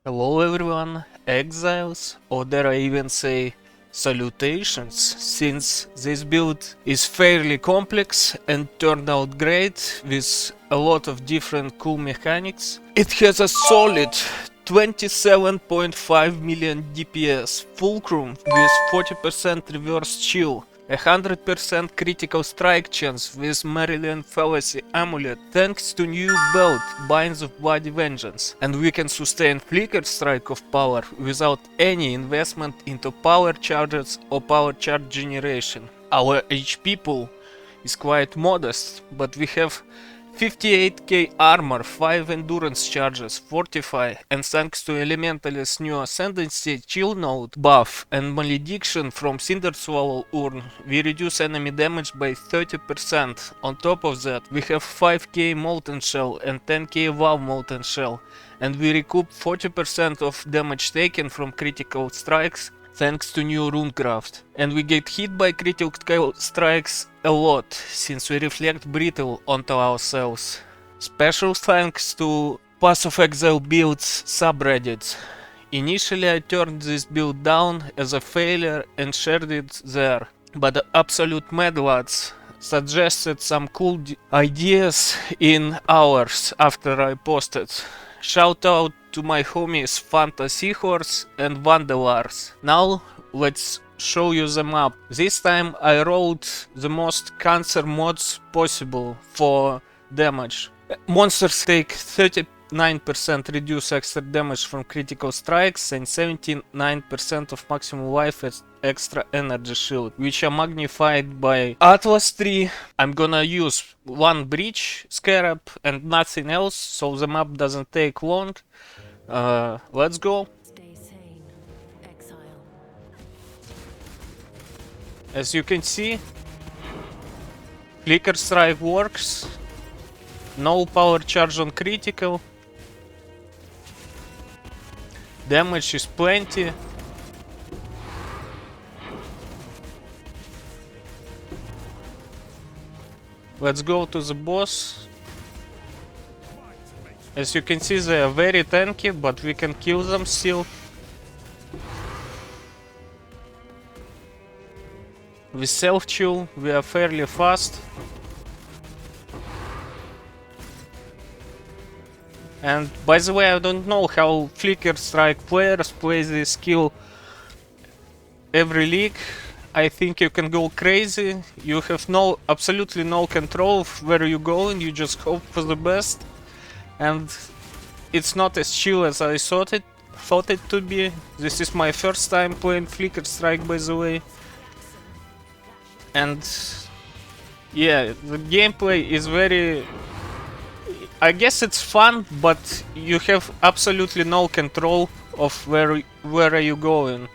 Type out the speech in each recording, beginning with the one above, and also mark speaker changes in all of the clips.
Speaker 1: Hello everyone, exiles, or dare I even say salutations, since this build is fairly complex and turned out great with a lot of different cool mechanics. It has a solid 27.5 million DPS, Fulcrum with 40% reverse chill, 100% critical strike chance with Marylene'S amulet thanks to new belt Binds of Bloody Vengeance, and we can sustain flicker strike of power without any investment into power charges or power charge generation. Our HP pool is quite modest, but we have 58k armor, 5 endurance charges, fortify, and thanks to Elementalist new ascendancy, chill node buff and malediction from Cinder Swallow Urn, we reduce enemy damage by 30%. On top of that, we have 5k molten shell and 10k wow molten shell, and we recoup 40% of damage taken from critical strikes thanks to new runecraft. And we get hit by critical strikes a lot, since we reflect brittle onto ourselves. Special thanks to PathOfExileBuilds subreddit. Initially I turned this build down as a failure and shared it there, but the absolute madlads suggested some cool ideas in hours after I posted. Shout out to my homies FantaSeaHorse and Wandelaars. Now let's show you the map. This time I wrote the most cancer mods possible for damage. Monsters take 39% reduce extra damage from critical strikes and 79% of maximum life as extra energy shield, which are magnified by Atlas tree. I'm gonna use one breach scarab and nothing else, so the map doesn't take long. Let's go. As you can see, flicker strike works. No power charge on critical. Damage is plenty. Let's go to the boss. As you can see, they are very tanky, but we can kill them still. With self-chill, we are fairly fast. And by the way, I don't know how Flicker Strike players play this skill every league. I think you can go crazy. You have absolutely no control of where you're going. You just hope for the best. And it's not as chill as I thought it to be. This is my first time playing Flicker Strike, by the way. And yeah, the gameplay is very... I guess it's fun, but you have absolutely no control of where are you going.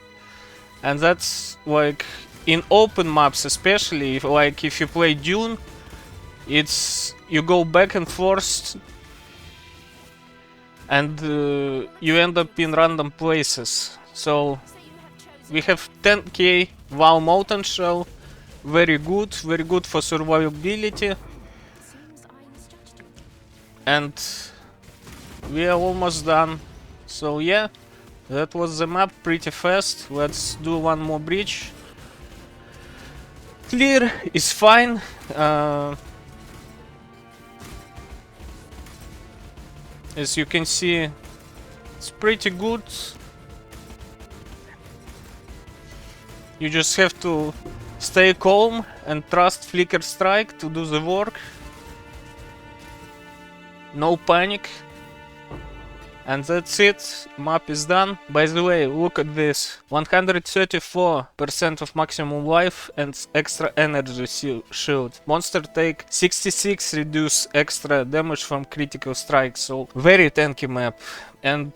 Speaker 1: And that's like in open maps, especially if you play Dune, it's you go back and forth and you end up in random places. So we have 10k wow molten shell, very good for survivability. And we are almost done. So yeah, that was the map pretty fast. Let's do one more bridge. Clear is fine. As you can see, it's pretty good. You just have to stay calm and trust Flicker Strike to do the work. No panic. And that's it. Map is done. By the way, look at this. 134% of maximum life and extra energy shield. Monster take 66 reduce extra damage from critical strike. So very tanky map. And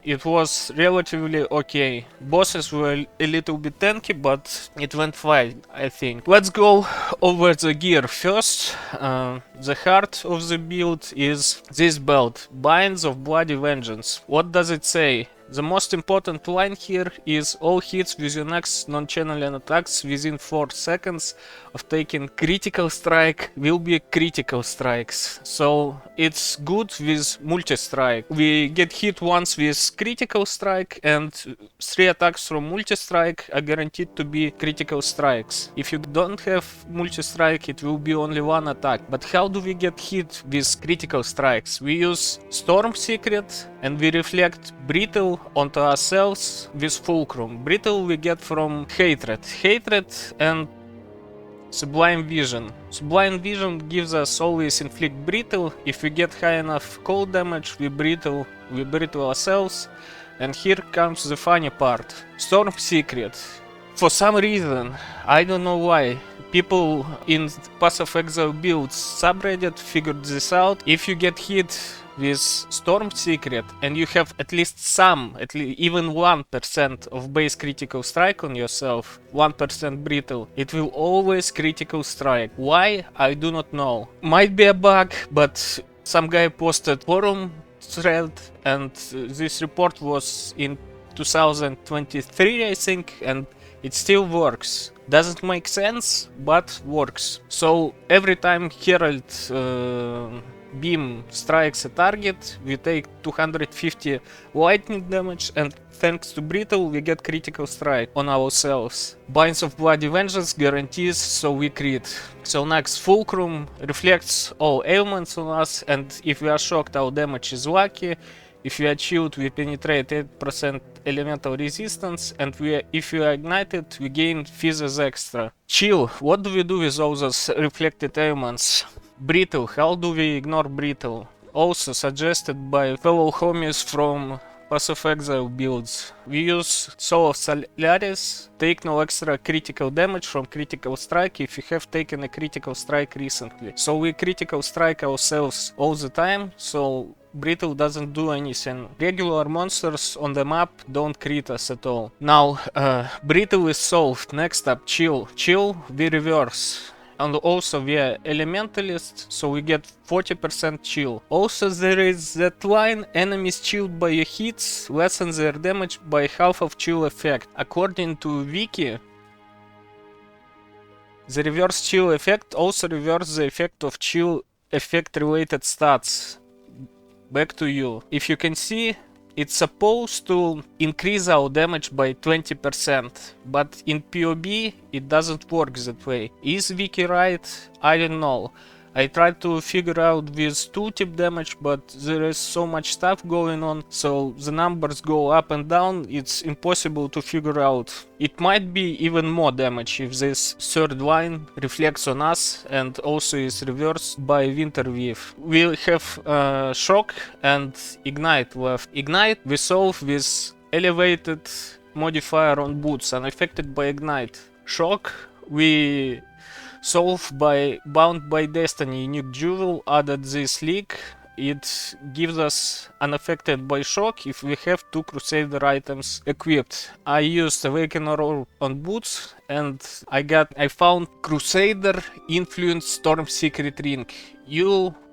Speaker 1: it was relatively okay. Bosses were a little bit tanky, but it went fine, I think. Let's go over the gear first. The heart of the build is this belt, Binds of Bloody Vengeance. What does it say? The most important line here is all hits with your next non-channeling attacks within 4 seconds of taking critical strike will be critical strikes. So it's good with multi-strike. We get hit once with critical strike and 3 attacks from multi-strike are guaranteed to be critical strikes. If you don't have multi-strike, it will be only 1 attack. But how do we get hit with critical strikes? We use Storm Secret and we reflect Brittle onto ourselves with Fulcrum. Brittle we get from Hatred. Hatred and Sublime Vision. Sublime Vision gives us always inflict Brittle. If we get high enough cold damage, we brittle ourselves. And here comes the funny part. Storm Secret. For some reason, I don't know why, people in PathOfExileBuilds subreddit figured this out. If you get hit with Storm Secret and you have at least even 1% of base critical strike on yourself, 1% brittle, it will always critical strike. Why? I do not know. Might be a bug, but some guy posted forum thread and this report was in 2023, I think, and it still works. Doesn't make sense, but works. So every time Herald beam strikes a target, we take 250 lightning damage, and thanks to Brittle we get critical strike on ourselves. Binds of Bloody Vengeance guarantees, so we crit. So next, Fulcrum reflects all ailments on us, and if we are shocked, our damage is lucky. If we are chilled, we penetrate 8% elemental resistance, and if we are ignited, we gain Physis extra. Chill, what do we do with all those reflected ailments? Brittle, how do we ignore Brittle? Also suggested by fellow homies from PathOfExileBuilds. We use Soul of Solaris, take no extra critical damage from critical strike if you have taken a critical strike recently. So we critical strike ourselves all the time, so Brittle doesn't do anything. Regular monsters on the map don't crit us at all. Now, Brittle is solved. Next up, Chill. Chill, we reverse. And also we are Elementalist, so we get 40% chill. Also there is that line, enemies chilled by your hits lessen their damage by half of chill effect. According to Wiki, the reverse chill effect also reverses the effect of chill effect related stats. Back to you. If you can see, it's supposed to increase our damage by 20%, but in PoB it doesn't work that way. Is Wiki right? I don't know. I tried to figure out with tooltip damage, but there is so much stuff going on, so the numbers go up and down, it's impossible to figure out. It might be even more damage if this third line reflects on us and also is reversed by Winterweave. We have Shock and Ignite left. Ignite we solve with elevated modifier on boots, unaffected by Ignite. Shock we solve by Bound by Destiny unique jewel added this leak. It gives us unaffected by shock if we have 2 Crusader items equipped. I used Awakener on boots and I found Crusader influenced Storm Secret Ring.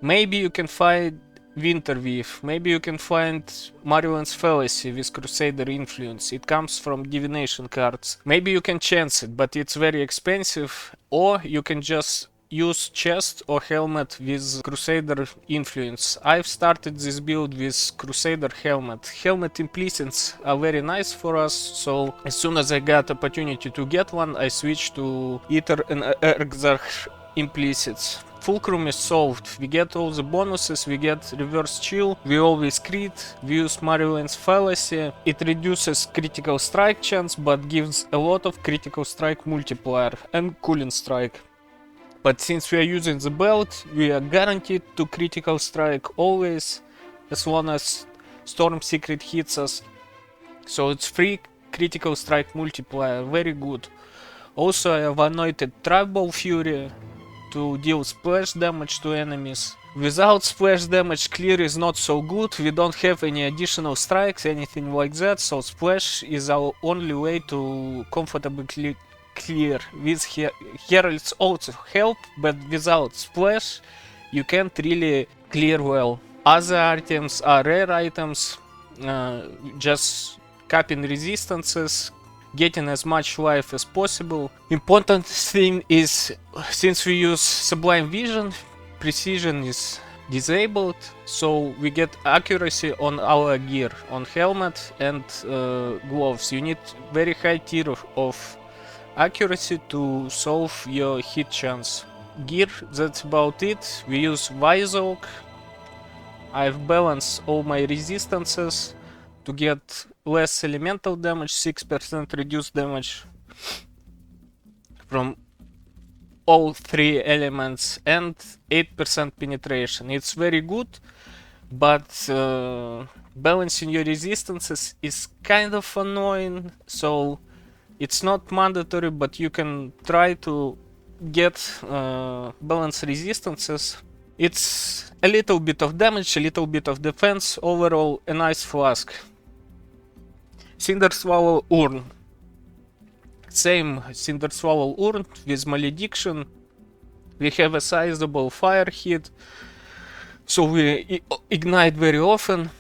Speaker 1: Maybe you can find Winterweave, maybe you can find Marylene'S Fallacy with Crusader influence. It comes from divination cards. Maybe you can chance it, but it's very expensive. Or you can just use chest or helmet with Crusader influence. I've started this build with Crusader helmet. Helmet implicits are very nice for us, so as soon as I got opportunity to get one, I switched to Ether and Exarch implicits. Fulcrum is solved. We get all the bonuses, we get reverse chill, we always crit, we use Marylene'S Fallacy. It reduces critical strike chance, but gives a lot of critical strike multiplier and cooling strike. But since we are using the belt, we are guaranteed to critical strike always, as long as Storm Secret hits us. So it's free critical strike multiplier, very good. Also I have anointed Tribal Fury to deal splash damage to enemies. Without splash damage, clear is not so good. We don't have any additional strikes, anything like that, so splash is our only way to comfortably clear. With Heralds also help, but without splash you can't really clear well. Other items are rare items. just capping resistances, getting as much life as possible. Important thing is, since we use Sublime Vision, precision is disabled, so we get accuracy on our gear, on helmet and gloves. You need very high tier of accuracy to solve your hit chance. Gear, that's about it. We use Wise Oak. I've balanced all my resistances to get less elemental damage, 6% reduced damage from all 3 elements, and 8% penetration. It's very good, but balancing your resistances is kind of annoying, so it's not mandatory, but you can try to get balanced resistances. It's a little bit of damage, a little bit of defense, overall a nice flask. Cinder Swallow Urn. Same Cinder Swallow Urn with Malediction. We have a sizable fire hit, so we ignite very often.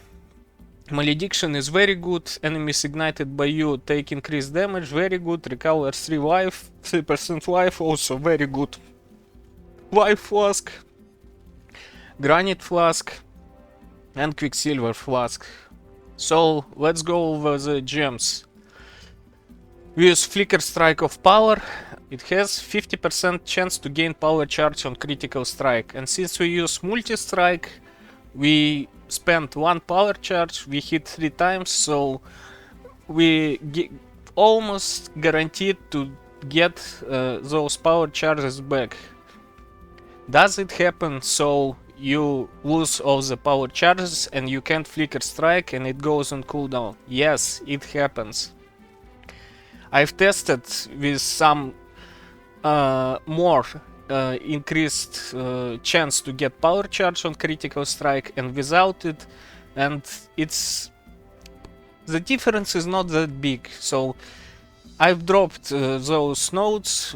Speaker 1: Malediction is very good. Enemies ignited by you take increased damage, very good. Recover 3 life, 3% life, also very good. Life Flask, Granite Flask, and Quicksilver Flask. So let's go over the gems. We use Flicker Strike of Power. It has 50% chance to gain power charge on critical strike, and since we use multi-strike, we spend 1 power charge, we hit 3 times, so we almost guaranteed to get those power charges back. Does it happen so you lose all the power charges and you can't Flicker Strike and it goes on cooldown? Yes, it happens. I've tested with some more increased chance to get power charge on critical strike and without it, and the difference is not that big. So I've dropped those nodes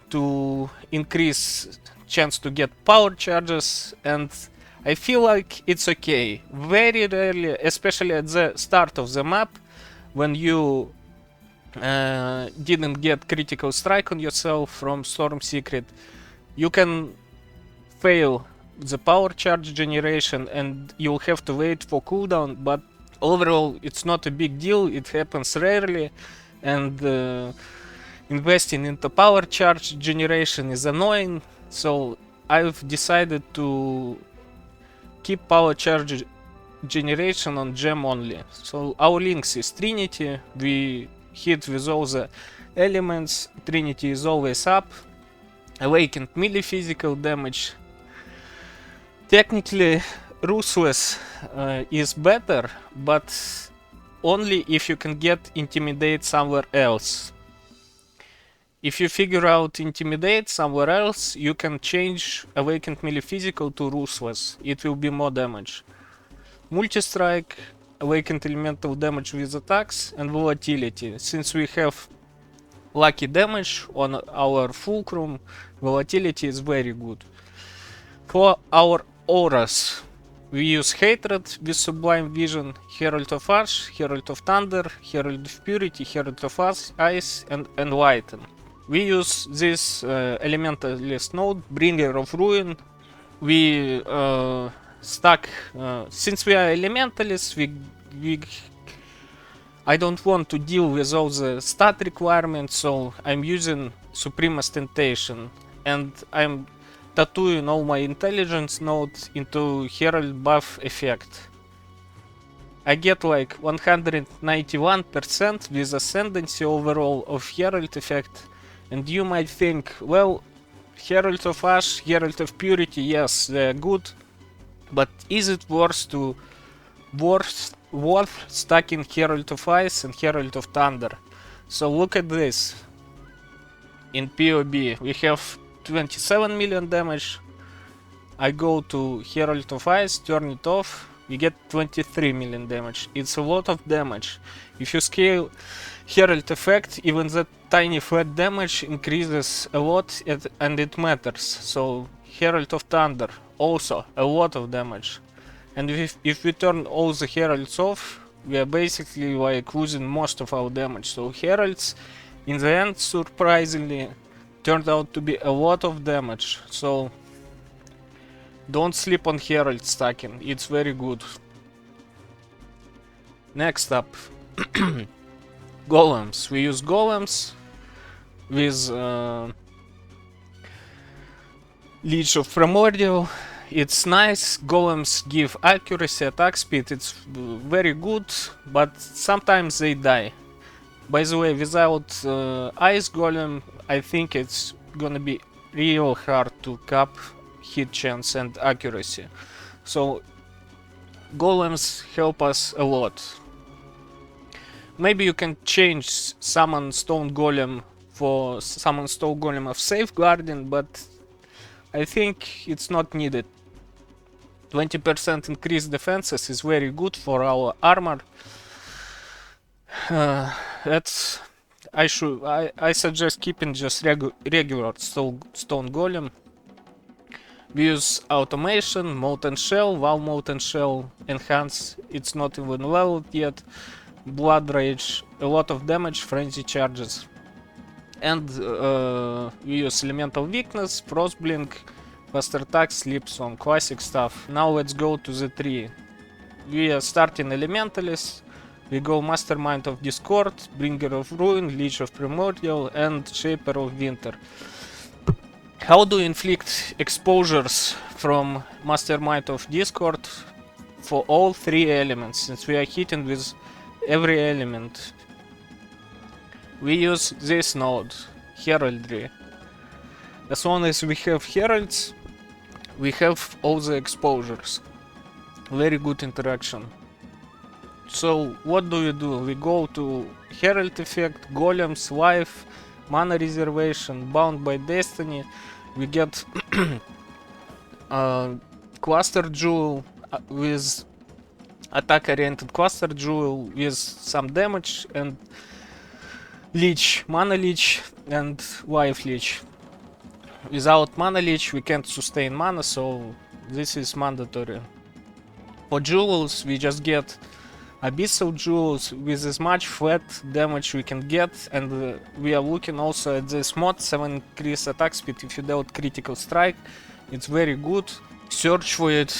Speaker 1: to increase chance to get power charges, and I feel like it's okay. Very rarely, especially at the start of the map, when you didn't get critical strike on yourself from Storm Secret, you can fail the power charge generation and you'll have to wait for cooldown, but overall it's not a big deal, it happens rarely, and investing into power charge generation is annoying, so I've decided to keep power charge generation on gem only. So our links is Trinity, we hit with all the elements, Trinity is always up. Awakened melee physical damage. Technically Ruthless is better, but only if you can get Intimidate somewhere else. If you figure out Intimidate somewhere else, you can change Awakened melee physical to Ruthless, it will be more damage. Multi-strike, Awakened elemental damage with attacks, and volatility. Since we have lucky damage on our Fulcrum, volatility is very good. For our auras, we use Hatred with Sublime Vision, Herald of Ash, Herald of Thunder, Herald of Purity, Herald of Ice, and Enlighten. We use this Elementalist node, Bringer of Ruin. We stack, since we are Elementalists, I don't want to deal with all the stat requirements, so I'm using Supreme Ostentation, and I'm tattooing all my intelligence nodes into Herald buff effect. I get like 191% with Ascendancy overall of Herald effect, and you might think, well, Herald of Ash, Herald of Purity, yes, they're good, but is it worth stacking Herald of Ice and Herald of Thunder? So look at this. In PoB we have 27 million damage. I go to Herald of Ice, turn it off, we get 23 million damage. It's a lot of damage. If you scale Herald effect, even that tiny flat damage increases a lot, and it matters. So Herald of Thunder, also a lot of damage. And if we turn all the heralds off, we are basically like losing most of our damage. So heralds in the end surprisingly turned out to be a lot of damage. So don't sleep on herald stacking, it's very good. Next up, golems. We use golems with Leech of Primordial. It's nice. Golems give accuracy, attack speed. It's very good, but sometimes they die. By the way, without Ice Golem, I think it's gonna be real hard to cap hit chance and accuracy. So golems help us a lot. Maybe you can change summon Stone Golem for summon Stone Golem of Safeguarding, but I think it's not needed. 20% increased defenses is very good for our armor. That's I suggest keeping just regular Stone Golem. We use automation, Molten Shell, Wow Molten Shell, Enhance, it's not even leveled yet, Blood Rage, a lot of damage, Frenzy Charges. And we use Elemental Weakness, Frostblink, Faster Attack, Sleep Song, classic stuff. Now let's go to the tree. We are starting Elementalist, we go Mastermind of Discord, Bringer of Ruin, Leech of Primordial, and Shaper of Winter. How do you inflict exposures from Mastermind of Discord for all 3 elements, since we are hitting with every element? We use this node, Heraldry. As long as we have Heralds, we have all the exposures. Very good interaction. So what do? We go to Herald effect, Golems, Life, Mana Reservation, Bound by Destiny. We get Cluster Jewel with attack oriented Cluster Jewel with some damage, and Leech, Mana Leech and Life Leech. Without Mana Leech we can't sustain mana, so this is mandatory. For jewels we just get Abyssal Jewels with as much flat damage we can get, and we are looking also at this mod, 7 increase attack speed if you dealt critical strike. It's very good. Search for it,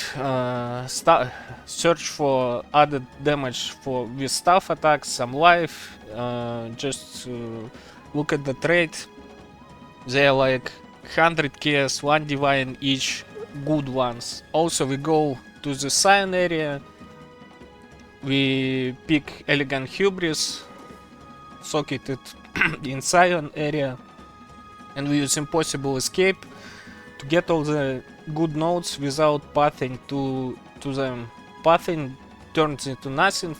Speaker 1: search for added damage with staff attacks, some life, just look at the trait. They are like 100 KS, 1 divine each, good ones. Also we go to the Scion area. We pick Elegant Hubris, socket it in Scion area, and we use Impossible Escape to get all the good nodes without pathing to them. Pathing turns into nothing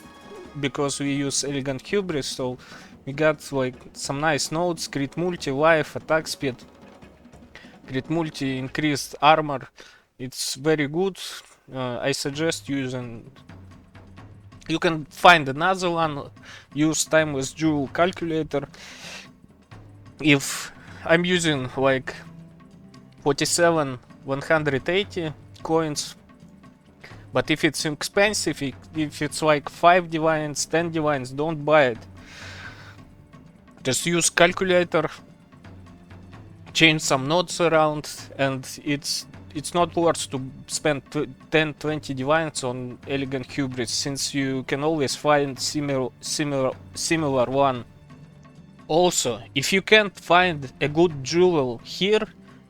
Speaker 1: because we use Elegant Hubris, so we got like some nice nodes, crit multi, life, attack speed, crit multi, increased armor. It's very good. I suggest using. You can find another one, use Timeless Jewel Calculator. If I'm using like 47 180 coins, but if it's expensive, if it's like 5 divines, 10 divines, don't buy it. Just use calculator, change some nodes around, and it's not worth to spend 10-20 divines on Elegant Hubris, since you can always find similar one. Also, if you can't find a good jewel here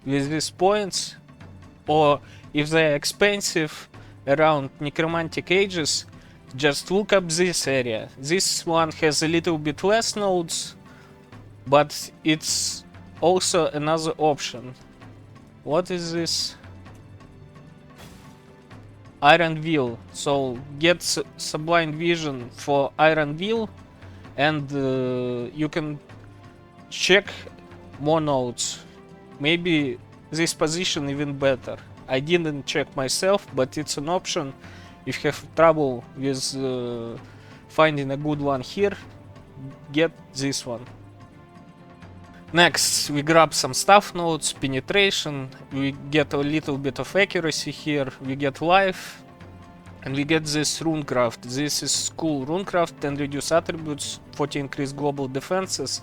Speaker 1: with these points, or if they're expensive around Necromantic Ages, just look up this area. This one has a little bit less nodes, but it's also another option. What is this? Iron Wheel. So get Sublime Vision for Iron Wheel, and you can check more nodes. Maybe this position even better. I didn't check myself, but it's an option. If you have trouble with finding a good one here, get this one. Next, we grab some staff nodes, penetration, we get a little bit of accuracy here, we get life, And we get this runecraft. This is cool. Runecraft 10 reduce attributes, 40 increase global defenses.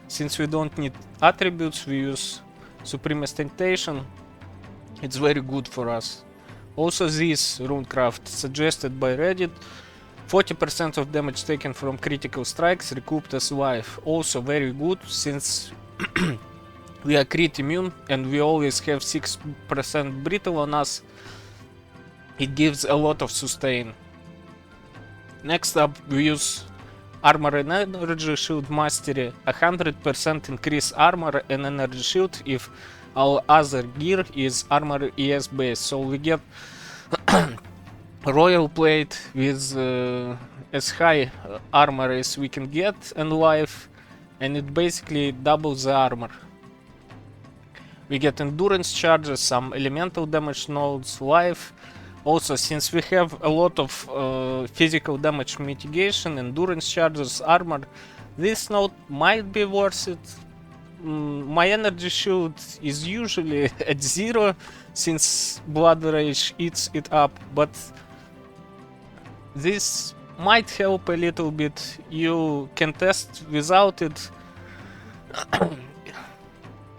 Speaker 1: Since we don't need attributes, we use Supreme Ostentation. It's very good for us. Also this runecraft suggested by Reddit. 40% of damage taken from critical strikes recouped as life. Also very good, since we are crit immune and we always have 6% brittle on us. It gives a lot of sustain. Next up, we use Armor and Energy Shield Mastery. 100% increase armor and energy shield if our other gear is armor ES based. So we get Royal Plate with as high armor as we can get in life, and it basically doubles the armor. We get endurance charges, some elemental damage nodes, life. Also, since we have a lot of physical damage mitigation, endurance charges, armor, this node might be worth it. My energy shield is usually at 0 since Blood Rage eats it up, but this might help a little bit. You can test without it.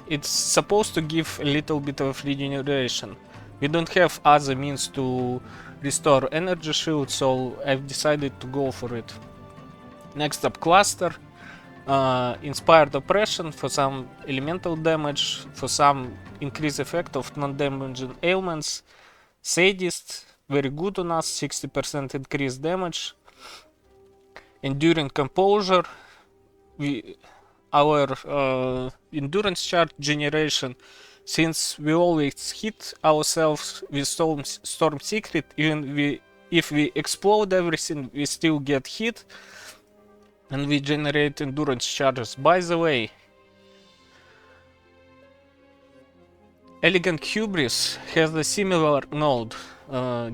Speaker 1: It's supposed to give a little bit of regeneration. We don't have other means to restore energy shield, so I've decided to go for it. Next up, Cluster. Inspired Oppression for some elemental damage, for some increased effect of non-damaging ailments. Sadist, very good on us, 60% increased damage. Enduring Composure, our endurance charge generation, since we always hit ourselves with Storm Secret, even if we explode everything, we still get hit, and we generate endurance charges. By the way, Elegant Hubris has a similar node,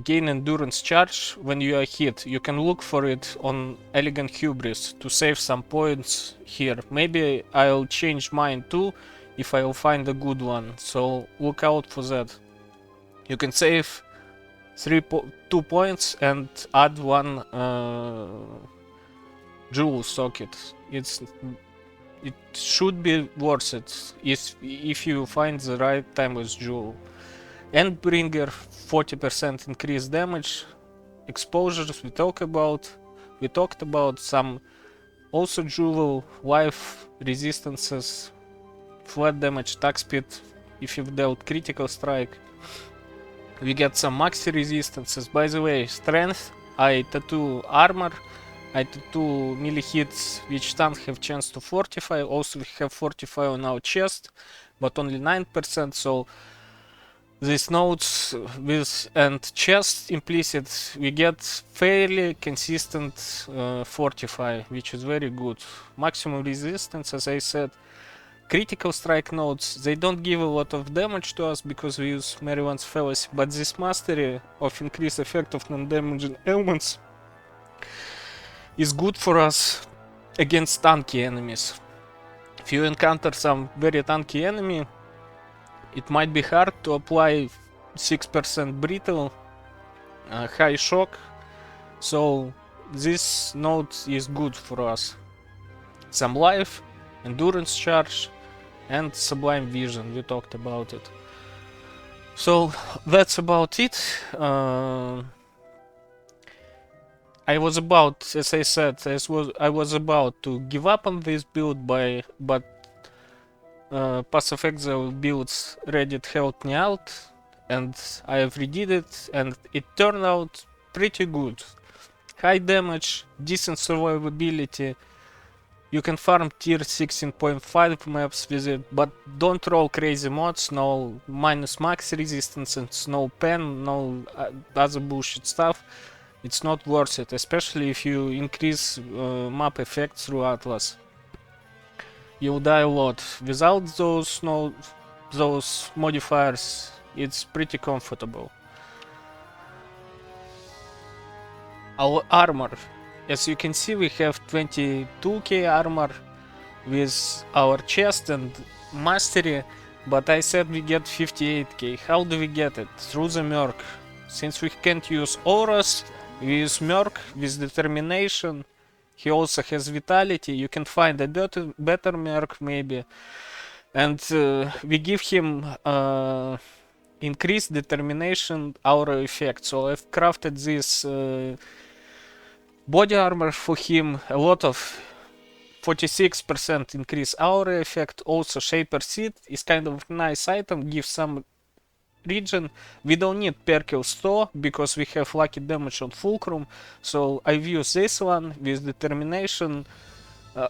Speaker 1: gain endurance charge when you are hit. You can look for it on Elegant Hubris to save some points here. Maybe I'll change mine too if I'll find a good one, so look out for that. You can save 2 points and add 1 jewel socket. It should be worth it if you find the right timeless jewel. Endbringer, 40% increased damage. Exposures we talked about some also jewel, life resistances, flat damage, attack speed if you've dealt critical strike. We get some maxi resistances. By the way, strength, I tattoo armor, I tattoo melee hits which don't have chance to fortify. Also we have fortify on our chest, but only 9%, so these nodes with and chest implicit, we get fairly consistent fortify, which is very good. Maximum resistance, as I said. Critical strike nodes, they don't give a lot of damage to us because we use Marylene'S fallacy, but this mastery of increased effect of non-damaging elements is good for us against tanky enemies. If you encounter some very tanky enemy, it might be hard to apply 6% brittle, high shock, so this node is good for us. Some life, endurance charge, and sublime vision, we talked about it. So that's about it. I was about, as I said, I was about to give up on this build, but PathOfExileBuilds Reddit helped me out, and I have redid it, and it turned out pretty good. High damage, decent survivability. You can farm tier 16.5 maps with it, but don't roll crazy mods, no minus max resistance, no pen, no other bullshit stuff. It's not worth it, especially if you increase map effect through Atlas. You'll die a lot. Without those modifiers, it's pretty comfortable. Our armor. As you can see, we have 22k armor with our chest and mastery, but I said we get 58k. How do we get it? Through the Merc. since we can't use auras, we use Merc with determination. He also has vitality. You can find a better Merc maybe. And we give him increased determination aura effect. So I've crafted this body armor for him. A lot of 46% increase aura effect. Also Shaper Seed is kind of a nice item. Gives some region. We don't need Perkel Store because we have lucky damage on Fulcrum. So I've used this one with determination.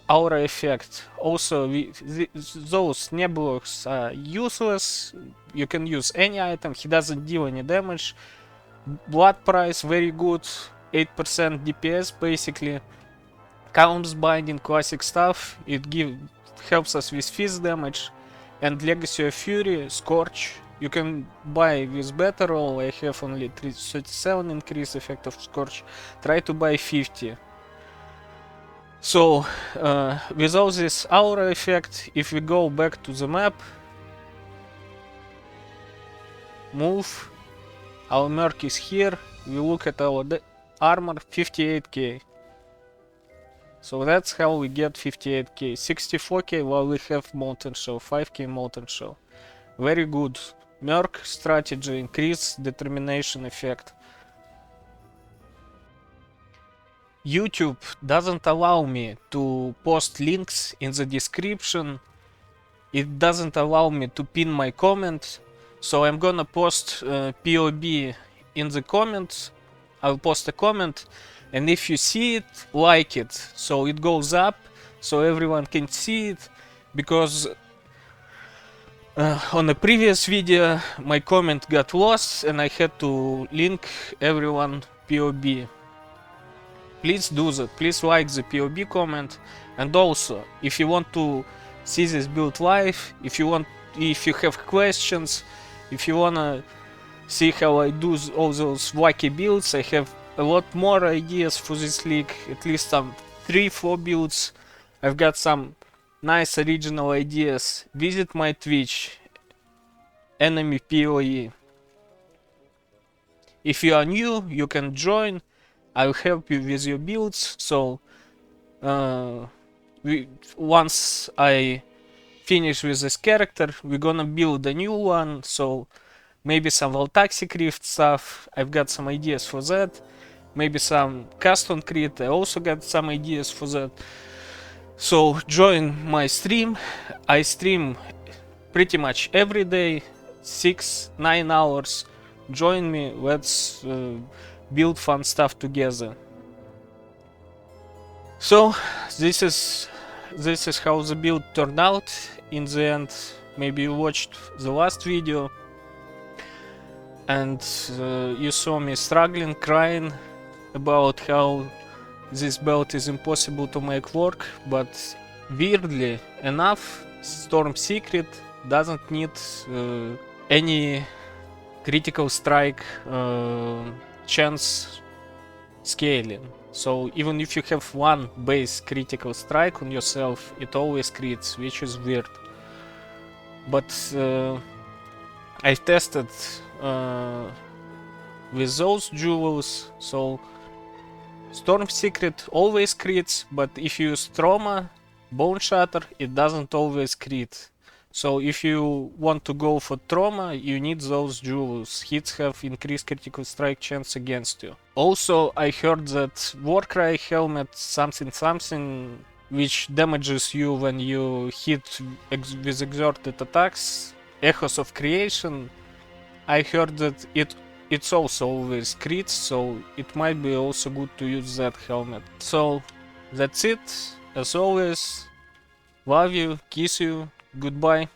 Speaker 1: Aura effect. Also, those Nebulos are useless. You can use any item. He doesn't deal any damage. Blood price very good. 8% DPS basically. Counts binding, classic stuff. It helps us with fizz damage. And Legacy of Fury, Scorch. You can buy with better roll. I have only 37 increase effect of Scorch. Try to buy 50. So, without this aura effect, if we go back to the map, move, our Merc is here, we look at our armor, 58k. So that's how we get 58k. 64k while we have Molten Shell, 5k Molten Shell. Very good. Merc strategy, increase determination effect. YouTube doesn't allow me to post links in the description. It doesn't allow me to pin my comment. So I'm gonna post POB in the comments. I'll post a comment. And if you see it, like it. So it goes up. So everyone can see it. Because on the previous video my comment got lost. And I had to link everyone POB. Please do that, please like the POB comment, and also if you want to see this build live, if you have questions, if you wanna see how I do all those wacky builds, I have a lot more ideas for this league, at least some 3-4 builds. I've got some nice original ideas. Visit my Twitch, Enemy PoE. If you are new, you can join. I'll help you with your builds. So once I finish with this character, we're gonna build a new one. So maybe some Voltaxic Rift stuff. I've got some ideas for that. Maybe some custom crit. I also got some ideas for that. So join my stream. I stream pretty much every day, 6-9 hours. Join me. Let's build fun stuff together. So this is how the build turned out in the end. Maybe you watched the last video and you saw me struggling, crying about how this belt is impossible to make work, but weirdly enough, Storm Secret doesn't need any critical strike chance scaling. So even if you have one base critical strike on yourself, it always crits, which is weird. But I've tested with those jewels, so Storm Secret always crits, but if you use Trauma, Bone Shatter, it doesn't always crit. So if you want to go for Trauma, you need those jewels. Hits have increased critical strike chance against you. Also, I heard that Warcry helmet something which damages you when you hit with exerted attacks, Echoes of Creation. I heard that it's also always crits, so it might be also good to use that helmet. So that's it. As always, love you, kiss you, goodbye.